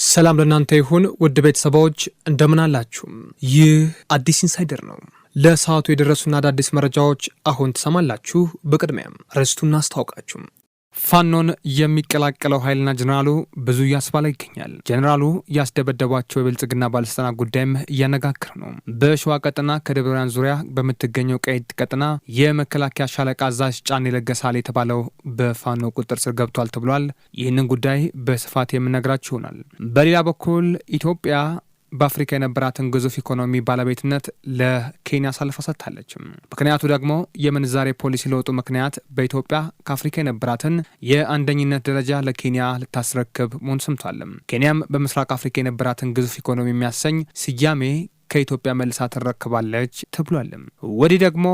ሰላም ለእናንተ ይሁን ውድ ቤተሰቦች እንደምን አላችሁ? ይህ አዲስ ኢንሳይደር ነው። ለሰዓቱ የደረሱና አዳዲስ መረጃዎች አሁን ትሰማላችሁ። በቅድሚያም ርዕስቱን አስታውቃችሁ ፋኖን የሚቀላቀለው ኃይልና ጀነራሉ ብዙ እያስባለ ይገኛል። ጀነራሉ ያስደበደቧቸው የብልጽግና ባለስልጣናት ጉዳይም እያነጋገረ ነው። በሸዋ ቀጠና ከደብረ ብርሃን ዙሪያ በምትገኘው ቀይት ቀጠና የመከላከያ ሻለቃ አዛዥ ጫኔ ለገሳል የተባለው በፋኖ ቁጥጥር ስር ገብቷል ተብሏል። ይህንን ጉዳይ በስፋት የምነግራችሁ ይሆናል። በሌላ በኩል ኢትዮጵያ በአፍሪካ የነበራትን ግዙፍ ኢኮኖሚ ባለቤትነት ለኬንያ አሳልፋ ሰጥታለች። ምክንያቱ ደግሞ የምንዛሬ ፖሊሲ ለውጡ ምክንያት በኢትዮጵያ ከአፍሪካ የነበራትን የአንደኝነት ደረጃ ለኬንያ ልታስረክብ መሆኑ ሰምቷል። ኬንያም በምስራቅ አፍሪካ የነበራትን ግዙፍ ኢኮኖሚ የሚያሰኝ ስያሜ ከኢትዮጵያ መልሳ ትረክባለች ተብሏል። ወዲህ ደግሞ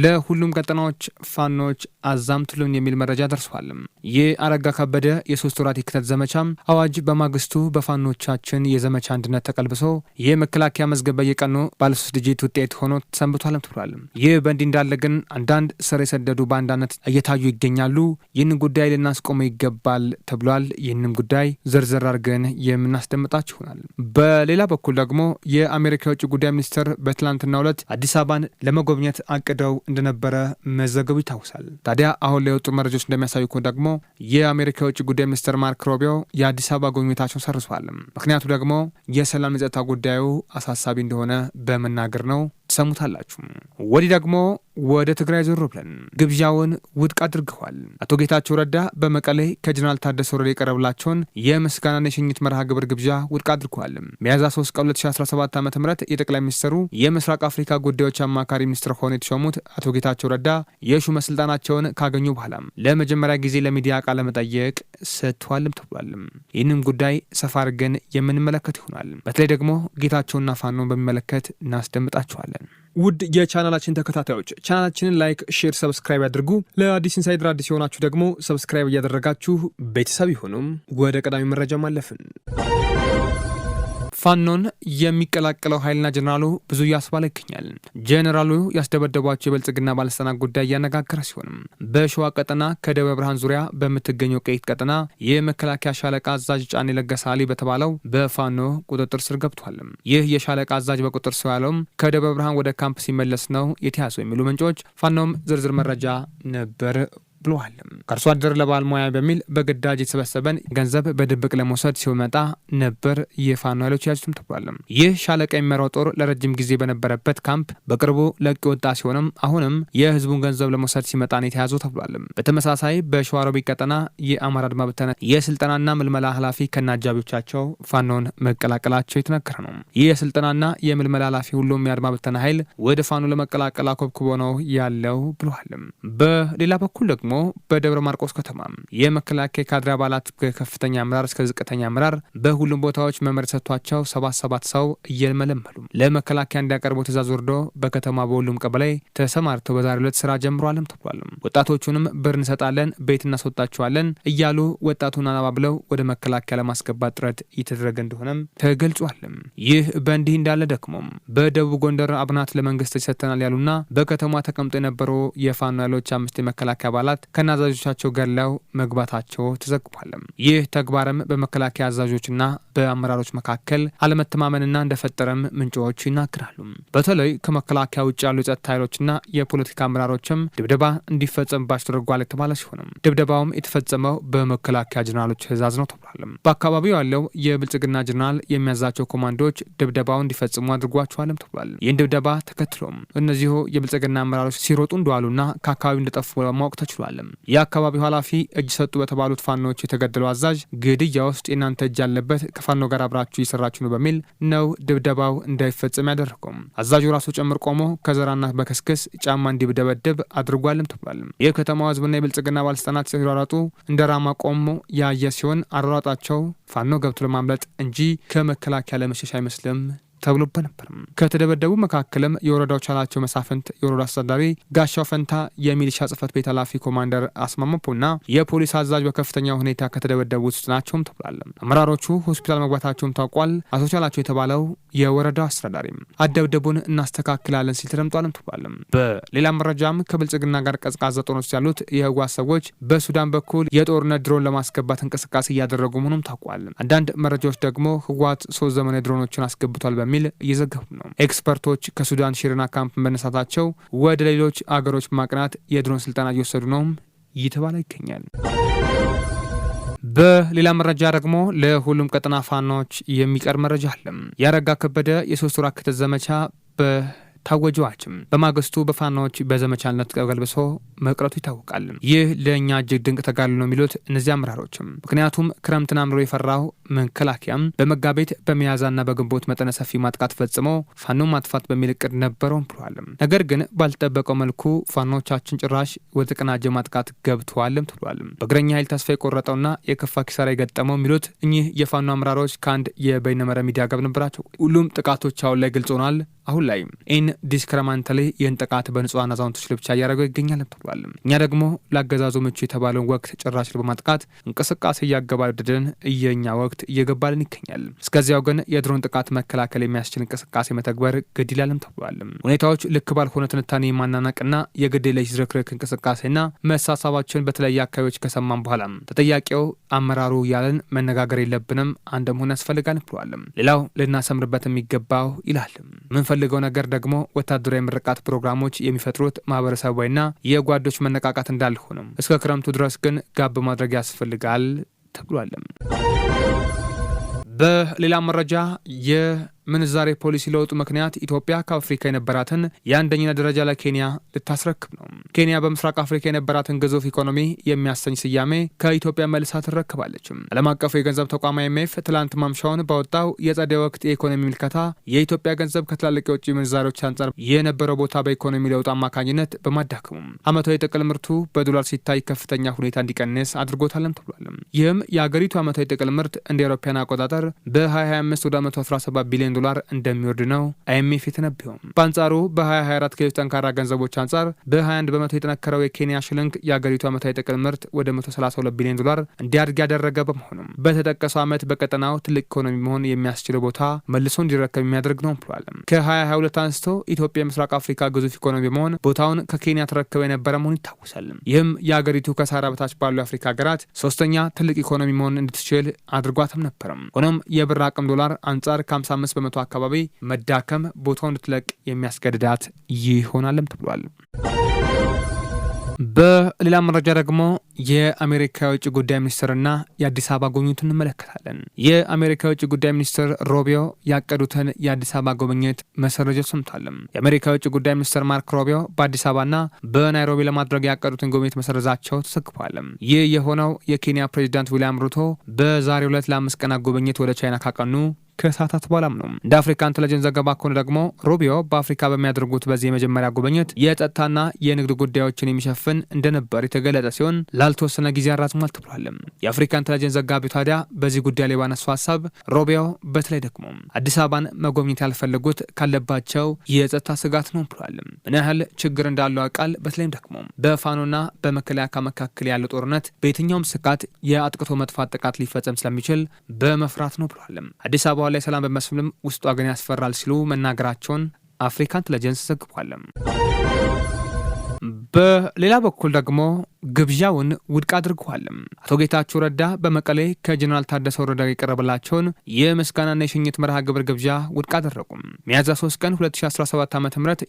ለሁሉም ቀጠናዎች ፋኖች አዛምቱልን የሚል መረጃ ደርሷል። የአረጋ ከበደ የሶስት ወራት የክተት ዘመቻ አዋጅ በማግስቱ በፋኖቻችን የዘመቻ አንድነት ተቀልብሶ የመከላከያ መዝገብ በየቀኑ ባለሶስት ዲጂት ውጤት ሆኖ ሰንብቷልም ተብሏል። ይህ በእንዲህ እንዳለ ግን አንዳንድ ስር የሰደዱ በአንዳነት እየታዩ ይገኛሉ። ይህንን ጉዳይ ልናስቆመው ይገባል ተብሏል። ይህንም ጉዳይ ዝርዝር አድርገን የምናስደምጣችሁ ይሆናል። በሌላ በኩል ደግሞ የአሜሪካ የውጭ ጉዳይ ሚኒስትር በትላንትናው ዕለት አዲስ አበባን ለመጎብኘት አቅደው እንደነበረ መዘገቡ ይታወሳል። ታዲያ አሁን ላይ የወጡ መረጃዎች እንደሚያሳዩ ደግሞ የአሜሪካ የውጭ ጉዳይ ሚኒስትር ማርክ ሮቢዮ የአዲስ አበባ ጉብኝታቸውን ሰርዟል። ምክንያቱ ደግሞ የሰላም የጸጥታ ጉዳዩ አሳሳቢ እንደሆነ በመናገር ነው። ትሰሙታላችሁ። ወዲህ ደግሞ ወደ ትግራይ ዞር ብለን ግብዣውን ውድቅ አድርገዋል። አቶ ጌታቸው ረዳ በመቀሌ ከጀነራል ታደሰ ወረደ የቀረብላቸውን የምስጋናና የሽኝት መርሃ ግብር ግብዣ ውድቅ አድርገዋል። ሚያዝያ 3 ቀን 2017 ዓ.ም የጠቅላይ ሚኒስትሩ የምስራቅ አፍሪካ ጉዳዮች አማካሪ ሚኒስትር ሆነው የተሾሙት አቶ ጌታቸው ረዳ የሹመት ስልጣናቸውን ካገኙ በኋላ ለመጀመሪያ ጊዜ ለሚዲያ ቃለ መጠይቅ ሰጥተዋልም ተብሏል። ይህንን ጉዳይ ሰፋ አድርገን የምንመለከት ይሆናል። በተለይ ደግሞ ጌታቸውና ፋኖን በሚመለከት እናስደምጣችኋለን። ውድ የቻናላችን ተከታታዮች ቻናላችንን ላይክ፣ ሼር፣ ሰብስክራይብ ያድርጉ። ለአዲስ ኢንሳይደር አዲስ የሆናችሁ ደግሞ ሰብስክራይብ እያደረጋችሁ ቤተሰብ ይሁኑም። ወደ ቀዳሚ መረጃ ማለፍን ፋኖን የሚቀላቀለው ኃይልና ጀነራሉ ብዙ እያስባለ ይገኛል። ጀነራሉ ያስደበደቧቸው የብልጽግና ባለስልጣናት ጉዳይ እያነጋገረ ሲሆንም በሸዋ ቀጠና ከደብረ ብርሃን ዙሪያ በምትገኘው ቀይት ቀጠና የመከላከያ ሻለቃ አዛዥ ጫኔ ለገሳሊ በተባለው በፋኖ ቁጥጥር ስር ገብቷል። ይህ የሻለቃ አዛዥ በቁጥጥር ስር ያለውም ከደብረ ብርሃን ወደ ካምፕ ሲመለስ ነው የተያዘው የሚሉ ምንጮች ፋኖም ዝርዝር መረጃ ነበር ብለዋል። ከአርሶ አደር ለባል ሙያ በሚል በግዳጅ የተሰበሰበን ገንዘብ በድብቅ ለመውሰድ ሲመጣ ነበር የፋኖ ኃይሎች ያዙትም ተብሏል። ይህ ሻለቃ የሚመራው ጦር ለረጅም ጊዜ በነበረበት ካምፕ በቅርቡ ለቅ ወጣ ሲሆንም አሁንም የህዝቡን ገንዘብ ለመውሰድ ሲመጣ ነው የተያዘው ተብሏል። በተመሳሳይ በሸዋሮቢት ቀጠና የአማራ አድማ ብተና የስልጠናና ምልመላ ኃላፊ ከነአጃቢዎቻቸው ፋኖን መቀላቀላቸው የተነገረ ነው። ይህ የስልጠናና የምልመላ ኃላፊ ሁሉም የአድማ ብተና ኃይል ወደ ፋኖ ለመቀላቀል አኮብኩቦ ነው ያለው ብለዋል። በሌላ በኩል ደግሞ በደብረ ማርቆስ ከተማ የመከላከያ ካድሬ አባላት ከከፍተኛ አመራር እስከ ዝቅተኛ አመራር በሁሉም ቦታዎች መመሪያ ሰጥቷቸው 77 ሰው እየመለመሉ ለመከላከያ እንዲያቀርቡ ትእዛዝ ወርዶ በከተማ በሁሉም ቀበሌ ተሰማርተው በዛሬው ዕለት ስራ ጀምሯልም ተብሏል። ወጣቶቹንም ብር እንሰጣለን፣ ቤት እናስወጣቸዋለን እያሉ ወጣቱን አናባብለው ወደ መከላከያ ለማስገባት ጥረት እየተደረገ እንደሆነም ተገልጿል። ይህ በእንዲህ እንዳለ ደግሞ በደቡብ ጎንደር አብናት ለመንግስት ይሰጠናል ያሉና በከተማ ተቀምጦ የነበሩ የፋኖ ኃይሎች 5 የመከላከያ አባላት ከናዛዦቻቸው ገለው መግባታቸው ተዘግቧል። ይህ ተግባርም በመከላከያ አዛዦችና በአመራሮች መካከል አለመተማመንና እንደፈጠረም ምንጮች ይናገራሉ። በተለይ ከመከላከያ ውጭ ያሉ የጸጥታ ኃይሎችና የፖለቲካ አመራሮችም ድብደባ እንዲፈጸምባቸው ተደርጓል የተባለ ሲሆንም ድብደባውም የተፈጸመው በመከላከያ ጀነራሎች ትእዛዝ ነው ተብሏል። በአካባቢው ያለው የብልጽግና ጀነራል የሚያዛቸው ኮማንዶዎች ድብደባው እንዲፈጽሙ አድርጓቸዋልም ተብሏል። ይህን ድብደባ ተከትሎም እነዚሁ የብልጽግና አመራሮች ሲሮጡ እንደዋሉና ከአካባቢው እንደጠፉ ማወቅ ተችሏል። የአካባቢው ኃላፊ እጅ ሰጡ በተባሉት ፋኖች የተገደለው አዛዥ ግድያ ውስጥ የናንተ እጅ አለበት፣ ከፋኖ ጋር አብራችሁ እየሰራችሁ ነው በሚል ነው ድብደባው እንዳይፈጸም ያደረገው። አዛዡ ራሱ ጭምር ቆሞ ከዘራና በከስክስ ጫማ እንዲደበደብ አድርጓልም ተብሏል። የከተማው ህዝብና የብልጽግና ባለስልጣናት ሲሯሯጡ እንደ ራማ ቆሞ ያየ ሲሆን አሯሯጣቸው ፋኖ ገብቶ ለማምለጥ እንጂ ከመከላከያ ለመሸሽ አይመስልም ተብሎበት ነበር። ከተደበደቡ መካከልም የወረዳው ቻላቸው መሳፍንት የወረዳ አስተዳዳሪ ጋሻው ፈንታ፣ የሚሊሻ ጽህፈት ቤት ኃላፊ ኮማንደር አስማማፖና የፖሊስ አዛዥ በከፍተኛ ሁኔታ ከተደበደቡት ውስጥ ናቸውም ተብሏል። አመራሮቹ ሆስፒታል መግባታቸውም ታውቋል። አቶ ቻላቸው የተባለው የወረዳው አስተዳዳሪ አደብደቡን እናስተካክላለን ሲል ተደምጧልም ተብሏል። በሌላ መረጃም ከብልጽግና ጋር ቀዝቃዛ ጦርነት ያሉት የህወሓት ሰዎች በሱዳን በኩል የጦርነት ድሮን ለማስገባት እንቅስቃሴ እያደረጉ መሆኑም ታውቋል። አንዳንድ መረጃዎች ደግሞ ህወሓት 3 ዘመናዊ ድሮኖችን አስገብቷል በሚል እየዘገቡ ነው። ኤክስፐርቶች ከሱዳን ሽርና ካምፕ መነሳታቸው ወደ ሌሎች አገሮች ማቅናት የድሮን ስልጠና እየወሰዱ ነውም እየተባለ ይገኛል። በሌላ መረጃ ደግሞ ለሁሉም ቀጠና ፋኖች የሚቀር መረጃ አለ። ያረጋ ከበደ የ3 ወራት ክትትል ዘመቻ ታወጀዋችም በማግስቱ በፋኖች በዘመቻነት ቀልብሶ መቅረቱ ይታወቃል። ይህ ለእኛ እጅግ ድንቅ ተጋድሎ ነው የሚሉት እነዚህ አመራሮችም ምክንያቱም ክረምትን አምሮ የፈራው መከላከያም በመጋቢት በሚያዝያና በግንቦት መጠነ ሰፊ ማጥቃት ፈጽሞ ፋኖ ማጥፋት በሚል እቅድ ነበረውም ብሏል። ነገር ግን ባልተጠበቀው መልኩ ፋኖቻችን ጭራሽ ወደ ተቀናጀ ማጥቃት ገብተዋልም ተብሏል። በእግረኛ ኃይል ተስፋ የቆረጠውና የከፋ ኪሳራ የገጠመው የሚሉት እኚህ የፋኖ አመራሮች ከአንድ የበይነመረብ ሚዲያ ጋር ነበራቸው። ሁሉም ጥቃቶች አሁን ላይ ግልጽ ሆኗል። አሁን ላይ ኢን ዲስክረማንታሊ ይህን ጥቃት በንጹሃን አዛውንቶች ብቻ እያደረገው ይገኛል ተብሏል። እኛ ደግሞ ለአገዛዙ ምቹ የተባለውን ወቅት ጭራሽ በማጥቃት እንቅስቃሴ እያገባደድን የኛ ወቅት እየገባልን ይገኛል። እስከዚያው ግን የድሮን ጥቃት መከላከል የሚያስችል እንቅስቃሴ መተግበር ግድ ይላልም ተብሏል። ሁኔታዎች ልክ ባልሆነ ትንታኔ የማናናቅና የግድ የለሽ ዝርክርክ እንቅስቃሴና መሳሳባችን በተለያዩ አካባቢዎች ከሰማን በኋላ ተጠያቂው አመራሩ ያለን መነጋገር የለብንም አንድ መሆን ያስፈልጋል ብሏል። ሌላው ልናሰምርበት የሚገባው ይላል የምንፈልገው ነገር ደግሞ ወታደራዊ ምርቃት ፕሮግራሞች የሚፈጥሩት ማህበረሰባዊና የጓዶች መነቃቃት እንዳልሆነም እስከ ክረምቱ ድረስ ግን ጋብ ማድረግ ያስፈልጋል ተብሏል። በሌላ መረጃ የምንዛሬ ፖሊሲ ለውጡ ምክንያት ኢትዮጵያ ከአፍሪካ የነበራትን የአንደኛ ደረጃ ለኬንያ ልታስረክብ ነው። ኬንያ በምስራቅ አፍሪካ የነበራትን ግዙፍ ኢኮኖሚ የሚያሰኝ ስያሜ ከኢትዮጵያ መልሳ ትረክባለች። ዓለም አቀፉ የገንዘብ ተቋም IMF ትላንት ማምሻውን ባወጣው የጸደይ ወቅት የኢኮኖሚ ምልከታ የኢትዮጵያ ገንዘብ ከትላልቅ የውጭ ምንዛሬዎች አንጻር የነበረው ቦታ በኢኮኖሚ ለውጥ አማካኝነት በማዳከሙ ዓመታዊ ጥቅል ምርቱ በዶላር ሲታይ ከፍተኛ ሁኔታ እንዲቀንስ አድርጎታልም ተብሏል። ይህም የአገሪቱ ዓመታዊ ጥቅል ምርት እንደ አውሮፓውያን አቆጣጠር በ2025 ወደ 117 ቢሊዮን ዶላር እንደሚወርድ ነው IMF የተነበየው። በአንጻሩ በ2024 ከሌሎች ጠንካራ ገንዘቦች አንጻር በ21 በመቶ የጠነከረው የኬንያ ሽልንግ የአገሪቱ ዓመታዊ ጥቅል ምርት ወደ 132 ቢሊዮን ዶላር እንዲያድግ ያደረገ በመሆኑም በተጠቀሰው ዓመት በቀጠናው ትልቅ ኢኮኖሚ መሆን የሚያስችለው ቦታ መልሶ እንዲረከብ የሚያደርግ ነው ብሏል። ከ2022 አንስቶ ኢትዮጵያ የምስራቅ አፍሪካ ግዙፍ ኢኮኖሚ በመሆን ቦታውን ከኬንያ ተረክበ የነበረ መሆኑ ይታወሳል። ይህም የአገሪቱ ከሳህራ በታች ባሉ የአፍሪካ ሀገራት ሶስተኛ ትልቅ ኢኮኖሚ መሆን እንድትችል አድርጓትም ነበርም። ሆኖም የብር አቅም ዶላር አንጻር ከ55 በመቶ አካባቢ መዳከም ቦታውን እንድትለቅ የሚያስገድዳት ይሆናልም ተብሏል። በሌላ መረጃ ደግሞ የአሜሪካ የውጭ ጉዳይ ሚኒስትርና የአዲስ አበባ ጉብኝት እንመለከታለን። የአሜሪካ የውጭ ጉዳይ ሚኒስትር ሮቢዮ ያቀዱትን የአዲስ አበባ ጉብኝት መሰረጃው ሰምቷል። የአሜሪካ የውጭ ጉዳይ ሚኒስትር ማርክ ሮቢዮ በአዲስ አበባና በናይሮቢ ለማድረግ ያቀዱትን ጉብኝት መሰረዛቸው ተዘግቧል። ይህ የሆነው የኬንያ ፕሬዚዳንት ዊልያም ሩቶ በዛሬው ዕለት ለ5 ቀናት ጉብኝት ወደ ቻይና ካቀኑ ከሰዓታት በኋላም ነው። እንደ አፍሪካ ኢንተለጀንስ ዘገባ ከሆነ ደግሞ ሩቢዮ በአፍሪካ በሚያደርጉት በዚህ የመጀመሪያ ጉብኝት የጸጥታና የንግድ ጉዳዮችን የሚሸፍን እንደነበር የተገለጸ ሲሆን ላልተወሰነ ጊዜ አራዝሟል ተብሏል። የአፍሪካ ኢንተለጀንስ ዘጋቢ ታዲያ በዚህ ጉዳይ ላይ ባነሱ ሀሳብ ሩቢዮ በተለይ ደግሞ አዲስ አበባን መጎብኘት ያልፈለጉት ካለባቸው የጸጥታ ስጋት ነው ብሏል። ምን ያህል ችግር እንዳለው ያውቃል። በተለይም ደግሞ በፋኖና በመከላከያ መካከል ያለው ጦርነት በየትኛውም ስጋት የአጥቅቶ መጥፋት ጥቃት ሊፈጸም ስለሚችል በመፍራት ነው ብሏል። አዲስ አበባ ላይ ሰላም በመስልም ውስጧ ግን ያስፈራል ሲሉ መናገራቸውን አፍሪካ ኢንተለጀንስ ዘግቧል። በሌላ በኩል ደግሞ ግብዣውን ውድቅ አድርገዋል። አቶ ጌታቸው ረዳ በመቀሌ ከጀነራል ታደሰ ወረደ የቀረበላቸውን የምስጋናና የሽኝት መርሃ ግብር ግብዣ ውድቅ አደረጉ። ሚያዝያ 3 ቀን 2017 ዓ.ም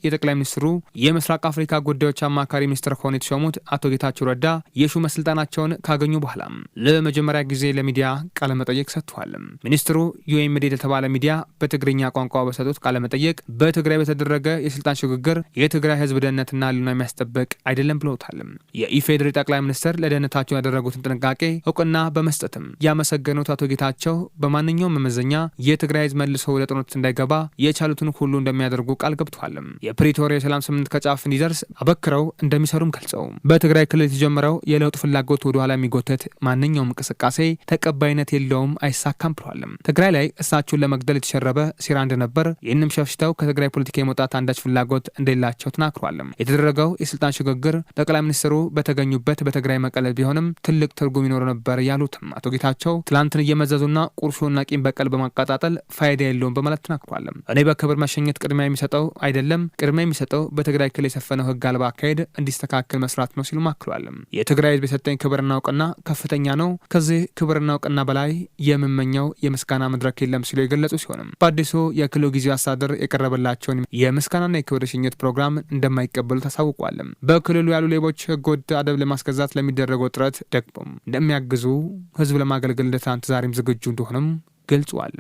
የጠቅላይ ሚኒስትሩ የምስራቅ አፍሪካ ጉዳዮች አማካሪ ሚኒስትር ሆነው የተሾሙት አቶ ጌታቸው ረዳ የሹመት ስልጣናቸውን ካገኙ በኋላ ለመጀመሪያ ጊዜ ለሚዲያ ቃለመጠይቅ ሰጥተዋል። ሚኒስትሩ ዩኤምዲ የተባለ ሚዲያ በትግርኛ ቋንቋ በሰጡት ቃለመጠይቅ በትግራይ በተደረገ የስልጣን ሽግግር የትግራይ ሕዝብ ደህንነትና ሕልውና የሚያስጠብቅ አይደለም ብለውታል። የኢፌዴሪ የፌዴራል ጠቅላይ ሚኒስትር ለደህንነታቸው ያደረጉትን ጥንቃቄ እውቅና በመስጠትም ያመሰገኑት አቶ ጌታቸው በማንኛውም መመዘኛ የትግራይ ህዝብ መልሶ ወደ ጦርነት እንዳይገባ የቻሉትን ሁሉ እንደሚያደርጉ ቃል ገብተዋል። የፕሪቶሪያ የሰላም ስምምነት ከጫፍ እንዲደርስ አበክረው እንደሚሰሩም ገልጸው በትግራይ ክልል የተጀመረው የለውጥ ፍላጎት ወደ ኋላ የሚጎተት ማንኛውም እንቅስቃሴ ተቀባይነት የለውም፣ አይሳካም ብለዋል። ትግራይ ላይ እሳቸውን ለመግደል የተሸረበ ሴራ እንደነበር፣ ይህንም ሸፍሽተው ከትግራይ ፖለቲካ የመውጣት አንዳች ፍላጎት እንደሌላቸው ተናግረዋል። የተደረገው የስልጣን ሽግግር ጠቅላይ ሚኒስትሩ በተገኙበት በትግራይ መቀለል ቢሆንም ትልቅ ትርጉም ይኖር ነበር ያሉትም አቶ ጌታቸው ትላንትን እየመዘዙና ቁርሾና ቂም በቀል በማቀጣጠል ፋይዳ የለውም በማለት ተናግረዋል። እኔ በክብር መሸኘት ቅድሚያ የሚሰጠው አይደለም፣ ቅድሚያ የሚሰጠው በትግራይ ክልል የሰፈነው ህግ አልባ አካሄድ እንዲስተካከል መስራት ነው ሲሉ አክለዋል። የትግራይ ህዝብ የሰጠኝ ክብርና እውቅና ከፍተኛ ነው። ከዚህ ክብርና እውቅና በላይ የምመኘው የምስጋና መድረክ የለም ሲሉ የገለጹ ሲሆንም በአዲሱ የክልሉ ጊዜያዊ አስተዳደር የቀረበላቸውን የምስጋናና የክብር ሽኝት ፕሮግራም እንደማይቀበሉ ታሳውቋል። በክልሉ ያሉ ሌቦች ህገወጥ አደብ ለማስገዛት ለሚደረገው ጥረት ደግሞ እንደሚያግዙ ህዝብ ለማገልገል እንደ ትናንት ዛሬም ዝግጁ እንደሆነም ገልጿል።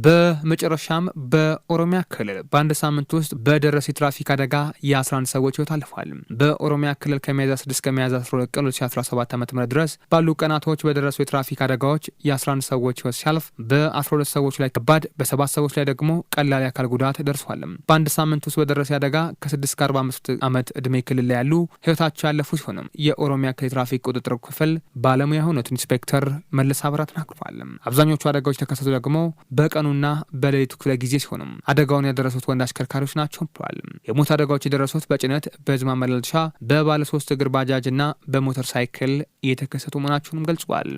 በመጨረሻም በኦሮሚያ ክልል በአንድ ሳምንት ውስጥ በደረሰ የትራፊክ አደጋ የ11 ሰዎች ህይወት አልፏል። በኦሮሚያ ክልል ከሚያዝያ 6 ከሚያዝያ 12 ቀን 2017 ዓ.ም ድረስ ባሉ ቀናቶች በደረሱ የትራፊክ አደጋዎች የ11 ሰዎች ህይወት ሲያልፍ በ12 ሰዎች ላይ ከባድ፣ በ7 ሰዎች ላይ ደግሞ ቀላል የአካል ጉዳት ደርሷል። በአንድ ሳምንት ውስጥ በደረሰ አደጋ ከ6 እስከ 45 ዓመት ዕድሜ ክልል ላይ ያሉ ህይወታቸው ያለፉ ሲሆንም የኦሮሚያ ክልል ትራፊክ ቁጥጥር ክፍል ባለሙያ የሆኑት ኢንስፔክተር መለስ አበራ ተናግረዋል። አብዛኞቹ አደጋዎች ተከሰቱ ደግሞ በቀኑና በሌሊቱ ክፍለ ጊዜ ሲሆንም አደጋውን ያደረሱት ወንድ አሽከርካሪዎች ናቸው ብለዋል። የሞት አደጋዎች የደረሱት በጭነት፣ በህዝብ ማመላለሻ፣ በባለ 3 እግር ባጃጅ እና በሞተር ሳይክል የተከሰቱ መሆናቸውንም ገልጿል።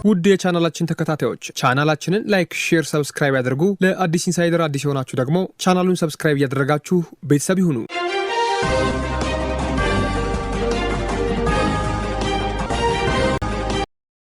ውድ የቻናላችን ተከታታዮች ቻናላችንን ላይክ፣ ሼር፣ ሰብስክራይብ ያድርጉ። ለአዲስ ኢንሳይደር አዲስ የሆናችሁ ደግሞ ቻናሉን ሰብስክራይብ እያደረጋችሁ ቤተሰብ ይሁኑ።